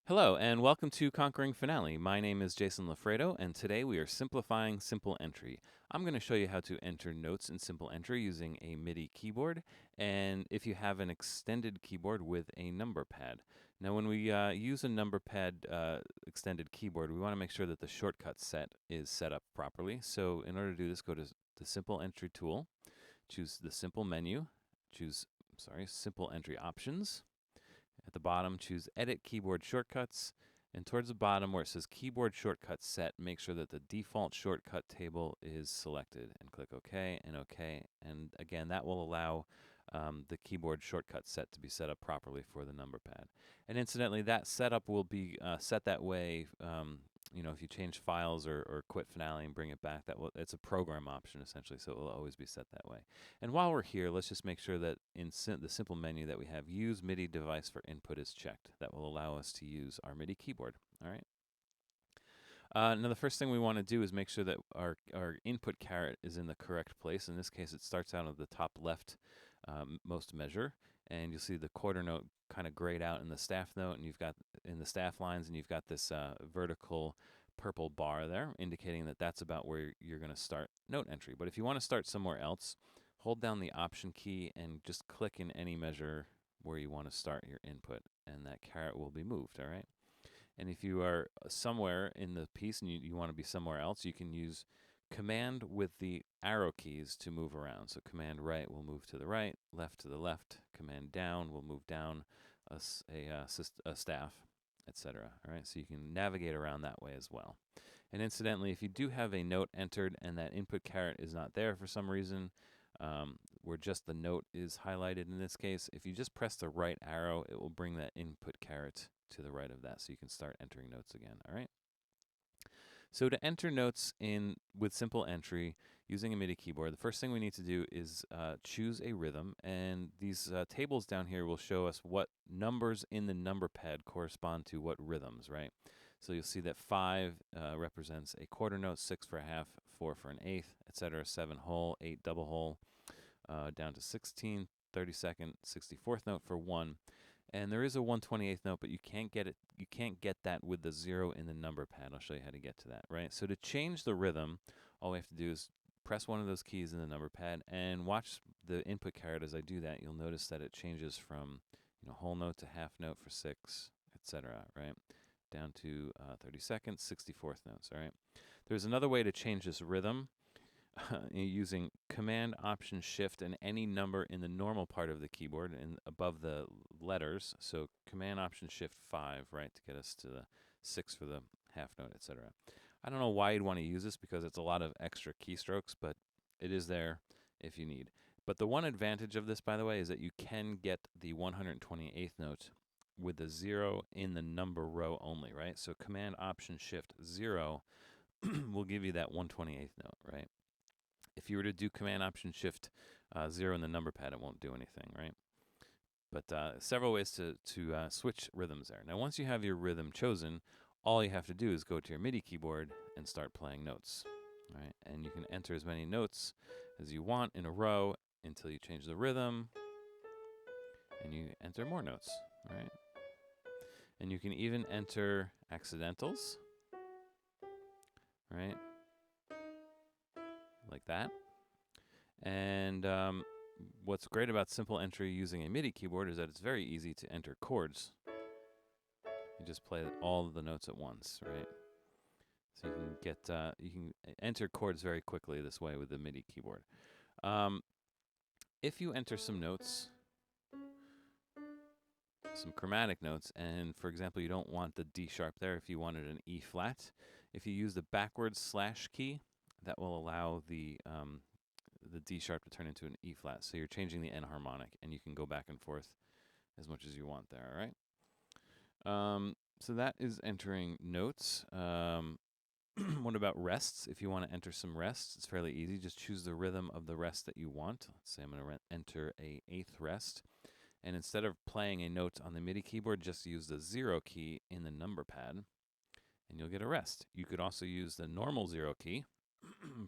Hello, and welcome to Conquering Finale. My name is Jason Lafredo, and today we are simplifying simple entry. I'm going to show you how to enter notes in simple entry using a MIDI keyboard, and if you have an extended keyboard with a number pad. Now, when we use a number pad extended keyboard, we want to make sure that the shortcut set is set up properly. So, in order to do this, go to the Simple Entry tool, choose the Simple menu, choose, Simple Entry Options. At the bottom, choose Edit Keyboard Shortcuts, and towards the bottom where it says Keyboard Shortcuts Set, make sure that the default shortcut table is selected, and click OK and OK. And again, that will allow the keyboard shortcut set to be set up properly for the number pad. And incidentally, that setup will be set that way. If you change files or quit Finale and bring it back, it's a program option essentially, so it will always be set that way. And while we're here, let's just make sure that in the simple menu that we have, Use MIDI device for input is checked. That will allow us to use our MIDI keyboard. All right. Now the first thing we want to do is make sure that our input caret is in the correct place. In this case, it starts out at the top left most measure, and you'll see the quarter note kind of grayed out in the staff note, and you've got in the staff lines, and you've got this vertical purple bar there, indicating that that's about where you're going to start note entry. But if you want to start somewhere else, hold down the Option key and just click in any measure where you want to start your input, and that caret will be moved, all right? And if you are somewhere in the piece and you want to be somewhere else, you can use Command with the arrow keys to move around. So Command right will move to the right, left to the left, Command down will move down a staff, etc. All right, so you can navigate around that way as well. And incidentally, if you do have a note entered and that input caret is not there for some reason, where just the note is highlighted in this case, if you just press the right arrow, it will bring that input caret to the right of that, so you can start entering notes again. All right. So to enter notes in with simple entry using a MIDI keyboard, the first thing we need to do is choose a rhythm, and these tables down here will show us what numbers in the number pad correspond to what rhythms, right? So you'll see that 5 represents a quarter note, 6 for a half, 4 for an eighth, etc. 7 whole, 8 double whole, down to 16, 32nd, 64th note for 1. And there is a 1/28th note, but you can't get it. You can't get that with the 0 in the number pad. I'll show you how to get to that, right? So to change the rhythm, all we have to do is press one of those keys in the number pad and watch the input caret as I do that. You'll notice that it changes from whole note to half note for 6, etc. Right, down to 32nd, 64th notes. All right. There's another way to change this rhythm. Using Command Option Shift and any number in the normal part of the keyboard and above the letters. So Command Option Shift 5, right, to get us to the 6 for the half note, etc. I don't know why you'd want to use this because it's a lot of extra keystrokes, but it is there if you need. But the one advantage of this, by the way, is that you can get the 128th note with the 0 in the number row only, right? So Command Option Shift 0 will give you that 128th note, right? If you were to do Command Option Shift 0 in the number pad, it won't do anything, right? But several ways to switch rhythms there. Now, once you have your rhythm chosen, all you have to do is go to your MIDI keyboard and start playing notes, right? And you can enter as many notes as you want in a row until you change the rhythm, and you enter more notes, right? And you can even enter accidentals, right? Like that. And what's great about simple entry using a MIDI keyboard is that it's very easy to enter chords. You just play all of the notes at once, right? So you can enter chords very quickly this way with the MIDI keyboard. If you enter some notes, some chromatic notes, and for example, you don't want the D sharp there, if you wanted an E flat, if you use the backwards slash key, that will allow the D sharp to turn into an E flat. So you're changing the enharmonic, and you can go back and forth as much as you want there, all right? So that is entering notes. What about rests? If you want to enter some rests, it's fairly easy. Just choose the rhythm of the rest that you want. Let's say I'm going to enter a 8th rest. And instead of playing a note on the MIDI keyboard, just use the 0 key in the number pad, and you'll get a rest. You could also use the normal 0 key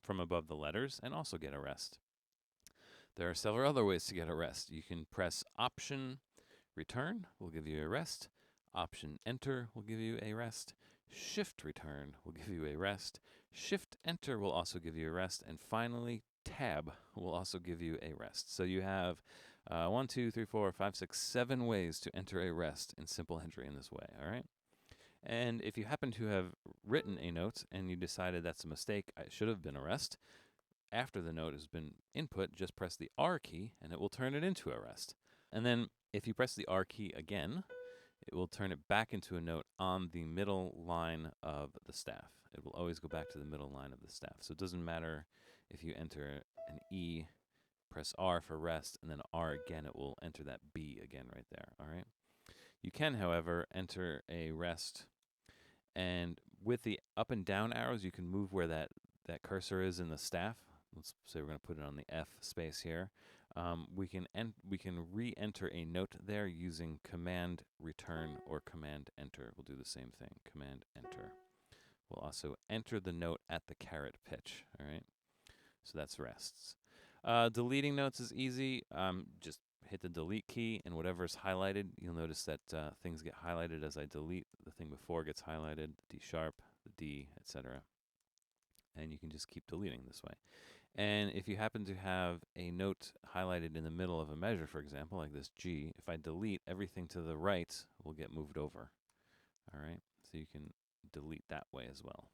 from above the letters and also get a rest. There are several other ways to get a rest. You can press Option Return, will give you a rest. Option Enter will give you a rest. Shift Return will give you a rest. Shift Enter will also give you a rest. And finally, Tab will also give you a rest. So you have 1, 2, 3, 4, 5, 6, 7 ways to enter a rest in simple entry in this way, all right? And if you happen to have written a note and you decided that's a mistake, it should have been a rest, after the note has been input, just press the R key and it will turn it into a rest. And then if you press the R key again, it will turn it back into a note on the middle line of the staff. It will always go back to the middle line of the staff. So it doesn't matter if you enter an E, press R for rest, and then R again, it will enter that B again right there, all right? You can, however, enter a rest, and with the up and down arrows, you can move where that cursor is in the staff. Let's say we're going to put it on the F space here. We can re-enter a note there using Command Return or Command Enter. We'll do the same thing, Command Enter. We'll also enter the note at the caret pitch, all right? So that's rests. Deleting notes is easy. Just hit the delete key, and whatever's highlighted, you'll notice that things get highlighted as I delete. The thing before gets highlighted, the D sharp, the D, etc. And you can just keep deleting this way. And if you happen to have a note highlighted in the middle of a measure, for example, like this G, if I delete, everything to the right will get moved over. All right, so you can delete that way as well.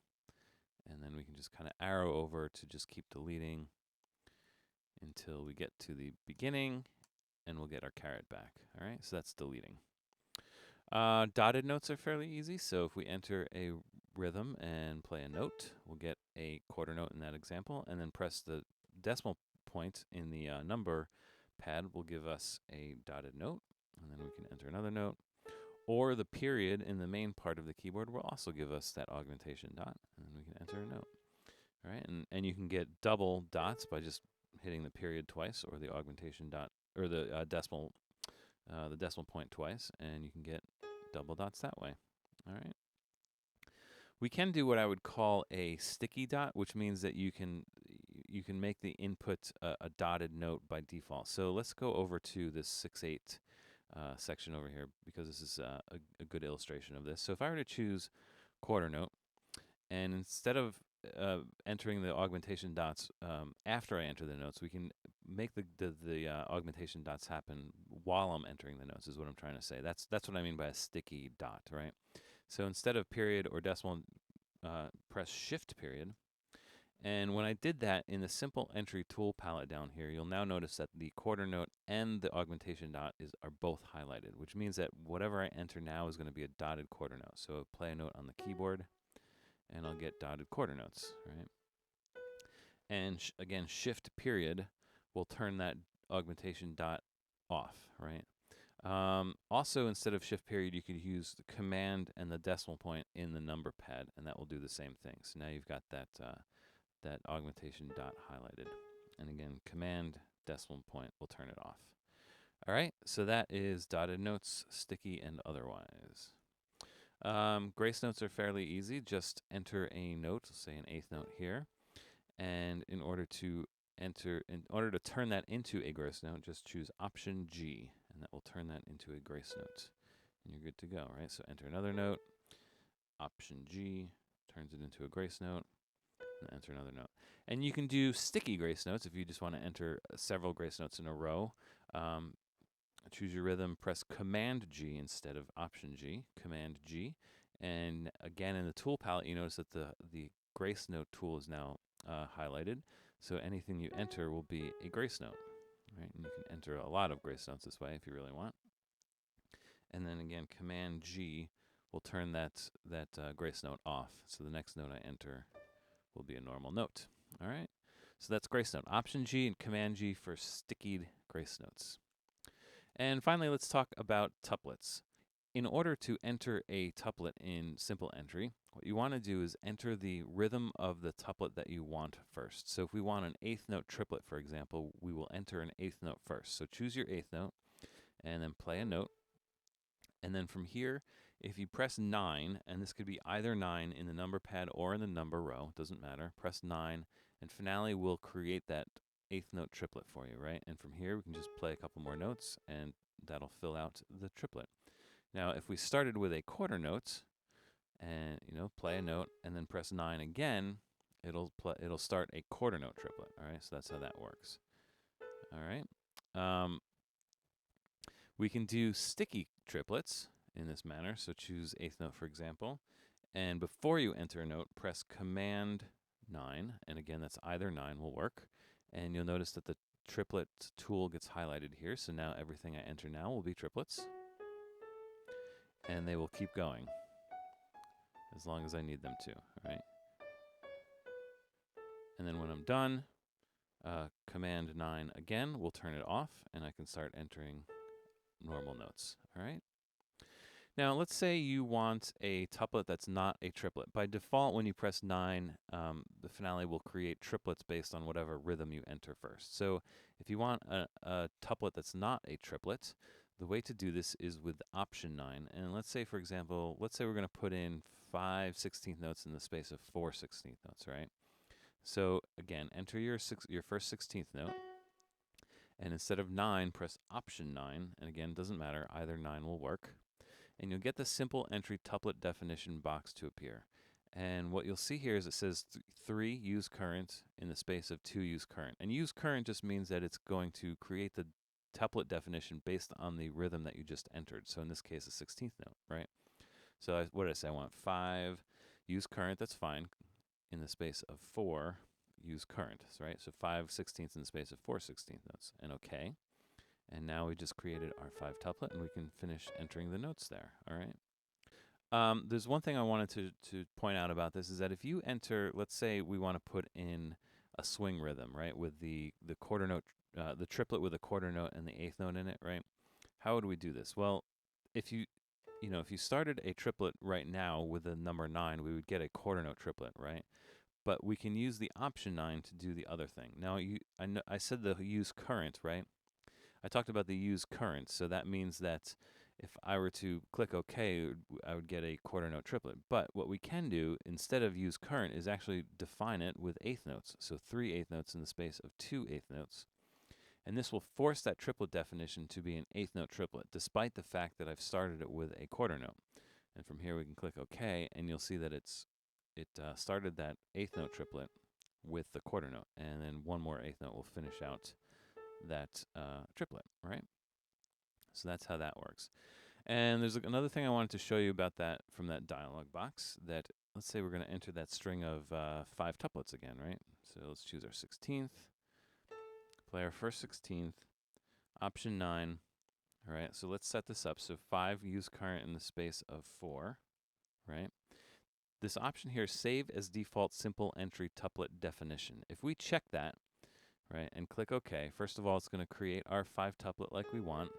And then we can just kind of arrow over to just keep deleting until we get to the beginning, and we'll get our caret back. All right, so that's deleting. Dotted notes are fairly easy. So if we enter a rhythm and play a note, we'll get a quarter note in that example, and then press the decimal point in the number pad will give us a dotted note, and then we can enter another note. Or the period in the main part of the keyboard will also give us that augmentation dot, and then we can enter a note. All right, and you can get double dots by just hitting the period twice, or the augmentation dot, or the decimal point twice, and you can get double dots that way. All right. We can do what I would call a sticky dot, which means that you can make the input a dotted note by default. So let's go over to this 6/8 section over here, because this is a good illustration of this. So if I were to choose quarter note, and instead of entering the augmentation dots after I enter the notes, we can make the augmentation dots happen while I'm entering the notes, is what I'm trying to say. That's what I mean by a sticky dot, right? So instead of period or decimal, press Shift period. And when I did that in the simple entry tool palette down here, you'll now notice that the quarter note and the augmentation dot are both highlighted, which means that whatever I enter now is going to be a dotted quarter note. So I'll play a note on the keyboard, and I'll get dotted quarter notes, right? And again, Shift period will turn that augmentation dot off, right? Also, instead of Shift period, you could use the Command and the decimal point in the number pad, and that will do the same thing. So now you've got that augmentation dot highlighted. And again, Command decimal point will turn it off. All right, so that is dotted notes, sticky and otherwise. Grace notes are fairly easy. Just enter a note, say an eighth note here, and in order to turn that into a grace note, just choose Option G, and that will turn that into a grace note, and you're good to go, right? So enter another note, Option G turns it into a grace note, and enter another note. And you can do sticky grace notes if you just want to enter several grace notes in a row. Choose your rhythm, press Command G instead of Option G, Command G. And again, in the tool palette, you notice that the grace note tool is now highlighted. So anything you enter will be a grace note, right? And you can enter a lot of grace notes this way if you really want. And then again, Command G will turn that grace note off. So the next note I enter will be a normal note. All right. So that's grace note. Option G and Command G for stickied grace notes. And finally, let's talk about tuplets. In order to enter a tuplet in simple entry, what you want to do is enter the rhythm of the tuplet that you want first. So if we want an eighth note triplet, for example, we will enter an eighth note first. So choose your eighth note and then play a note. And then from here, if you press 9, and this could be either 9 in the number pad or in the number row, doesn't matter, press 9, and Finale will create that eighth note triplet for you, right? And from here, we can just play a couple more notes, and that'll fill out the triplet. Now, if we started with a quarter note and play a note and then press 9 again, it'll start a quarter note triplet. All right, so that's how that works. All right. We can do sticky triplets in this manner. So choose eighth note, for example, and before you enter a note, press Command 9, and again, that's either 9 will work. And you'll notice that the triplet tool gets highlighted here. So now everything I enter now will be triplets, and they will keep going as long as I need them to. All right. And then when I'm done, Command 9 again will turn it off, and I can start entering normal notes. All right. Now, let's say you want a tuplet that's not a triplet. By default, when you press 9, the Finale will create triplets based on whatever rhythm you enter first. So if you want a tuplet that's not a triplet, the way to do this is with Option 9. And let's say, for example, we're going to put in 5 16th notes in the space of 4 16th notes, right? So again, enter your first 16th note, and instead of 9, press Option 9, and again, doesn't matter, either 9 will work, and you'll get the simple entry tuplet definition box to appear. And what you'll see here is it says 3 use current in the space of 2 use current, and use current just means that it's going to create the tuplet definition based on the rhythm that you just entered. So in this case, a 16th note, right? So what did I say? I want 5 use current, that's fine, in the space of 4 use current, right? So 5 16ths in the space of 4 16th notes, and okay. And now we just created our 5 tuplet, and we can finish entering the notes there, all right? There's one thing I wanted to point out about this is that if you enter, let's say we want to put in a swing rhythm, right, with the quarter note, the triplet with a quarter note and the eighth note in it, right? How would we do this? Well, if you started a triplet right now with the number 9, we would get a quarter note triplet, right? But we can use the Option 9 to do the other thing. Now, I said the use current, right? I talked about the use current, so that means that if I were to click OK, I would get a quarter note triplet. But what we can do instead of use current is actually define it with eighth notes. So 3 eighth notes in the space of 2 eighth notes. And this will force that triplet definition to be an eighth note triplet, despite the fact that I've started it with a quarter note. And from here we can click OK, and you'll see that it started that eighth note triplet with the quarter note, and then one more eighth note will finish out that triplet, right? So that's how that works. And there's another thing I wanted to show you about that from that dialog box, that let's say we're going to enter that string of 5 tuplets again, right? So let's choose our 16th, play our first 16th, Option 9. All right, so let's set this up. So 5 use current in the space of 4, right? This option here, save as default simple entry tuplet definition. If we check that, right, and click OK, first of all, it's going to create our 5 tuplet like we want,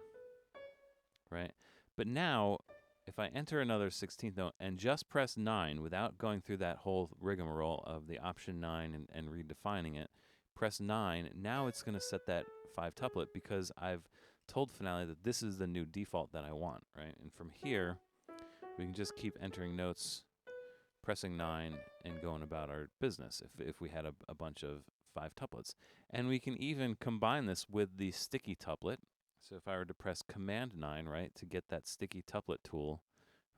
right? But now, if I enter another 16th note and just press 9 without going through that whole rigmarole of the Option 9 and redefining it, press 9, now it's going to set that 5 tuplet because I've told Finale that this is the new default that I want, right? And from here, we can just keep entering notes, pressing 9, and going about our business if we had a bunch of 5 tuplets. And we can even combine this with the sticky tuplet. So if I were to press Command 9, right, to get that sticky tuplet tool,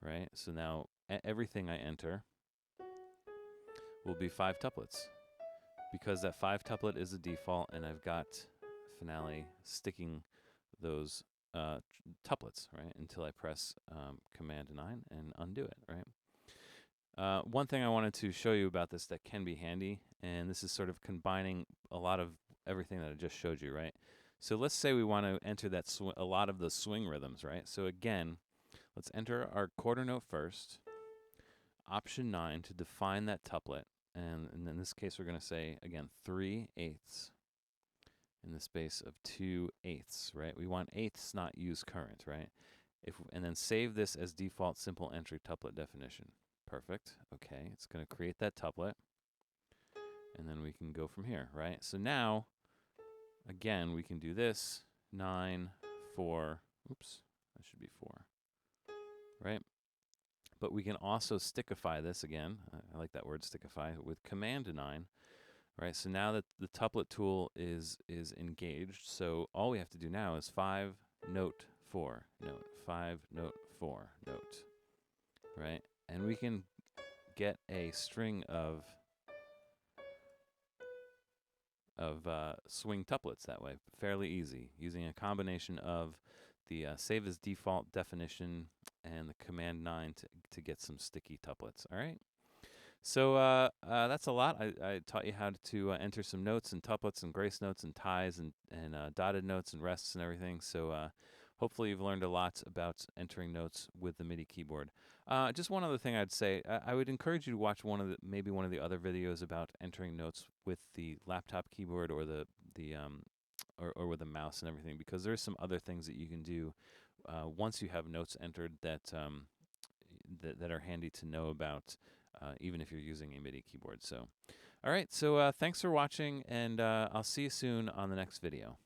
right, so now everything I enter will be 5 tuplets because that 5 tuplet is the default, and I've got Finale sticking those tuplets, right, until I press Command 9 and undo it, right? One thing I wanted to show you about this that can be handy, and this is sort of combining a lot of everything that I just showed you, right? So let's say we want to enter that a lot of the swing rhythms, right? So again, let's enter our quarter note first, Option 9 to define that tuplet, and in this case we're going to say, again, 3 eighths in the space of 2 eighths, right? We want eighths, not use current, right? And then save this as default simple entry tuplet definition. Perfect. Okay, it's going to create that tuplet, and then we can go from here, right? So now, again, we can do this, 9, 4, oops, that should be 4, right? But we can also stickify this again, I like that word stickify, with Command 9, right? So now that the tuplet tool is engaged, so all we have to do now is 5, note, 4, note, 5, note, 4 note, right? And we can get a string of swing tuplets that way, fairly easy, using a combination of the save as default definition and the command 9 to get some sticky tuplets. All right. So that's a lot. I taught you how to enter some notes and tuplets and grace notes and ties and dotted notes and rests and everything. So hopefully you've learned a lot about entering notes with the MIDI keyboard. Just one other thing I'd say, I would encourage you to watch maybe one of the other videos about entering notes with the laptop keyboard or or with the mouse and everything, because there's some other things that you can do once you have notes entered that are handy to know about, even if you're using a MIDI keyboard. So, all right. So thanks for watching, and I'll see you soon on the next video.